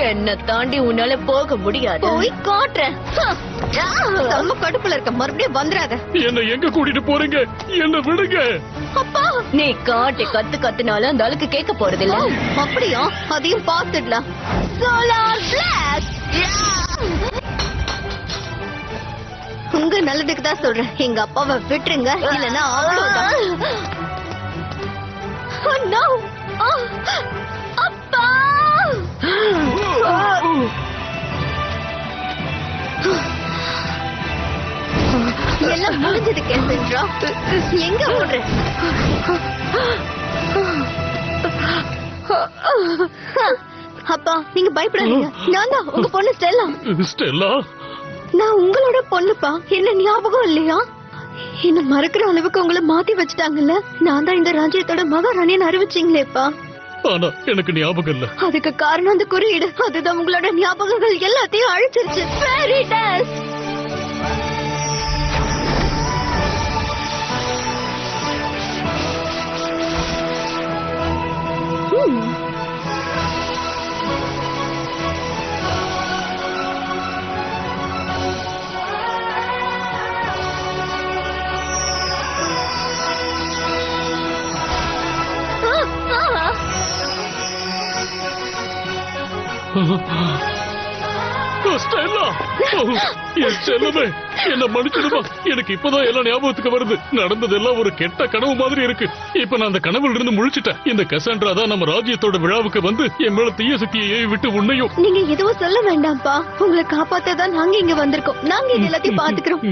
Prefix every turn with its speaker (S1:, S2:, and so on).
S1: என்ன தாண்டி உன்னால போக முடியாது. போய் காட்டுறேன்.
S2: செம்ம கடுப்புல இருக்க, மறுபடியும் வந்துடாத.
S3: என்ன எங்க கூட்டிட்டு போறீங்க? என்ன விடுங்க.
S1: அப்பா நீ காட்டு கத்துனாலும் அந்த ஆளுக்கு கேட்க போறது இல்ல.
S2: அப்படியா? அதையும் பார்த்துடலாம்.
S1: Solar block.
S2: உங்க நல்லதுக்கு தான் சொல்றேன். எங்க அப்பாவை விட்டுருங்க, இல்லன்னா அவ்வளவுதான்.
S1: அப்பா
S2: எல்லாம் முடிஞ்சது கேசன்ட்ரா. எங்க ஓடுற? அப்பா நீங்க பயப்படாதீங்க. நான் தான் உங்க பொண்ணு ஸ்டெல்லா.
S3: ஸ்டெல்லா,
S2: நான் உங்களோட பொண்ணுப்பா. என்ன ஞாபகம் இல்லையா? என்ன மறக்கிற அளவுக்கு உங்களை மாத்தி வச்சுட்டாங்கல்ல. நான் தான் இந்த ராஜ்யத்தோட மகாராணின்னு அறிவிச்சீங்களேப்பா.
S3: ஆனா எனக்கு ஞாபகம் இல்ல.
S2: அதுக்கு காரணம் அந்த குறியீடு. அதுதான் உங்களோட ஞாபகங்கள் எல்லாத்தையும் அழிச்சிருச்சு.
S1: Fairy dust.
S3: ஸ்டெல்லா, என் செல்லமே, என்ன மன்னிச்சிடுமா. எனக்கு இப்பதான் எல்லாம் ஞாபகத்துக்கு வருது. நடந்ததெல்லாம் ஒரு கெட்ட கனவு மாதிரி இருக்கு. இப்ப நான் அந்த கனவுல இருந்து முழிச்சிட்டேன். இந்த கசாண்ட்ரா தான் நம்ம ராஜ்யத்தோட விழாவுக்கு வந்து என் மேல தீய சக்தியை ஏவி விட்டு உன்னையும்.
S2: நீங்க எதுவும் சொல்ல வேண்டாம்ப்பா. உங்களை காப்பாத்ததான் நாங்க இங்க வந்திருக்கோம். நாங்க இது எல்லாத்தையும் பாத்துக்கிறோம்.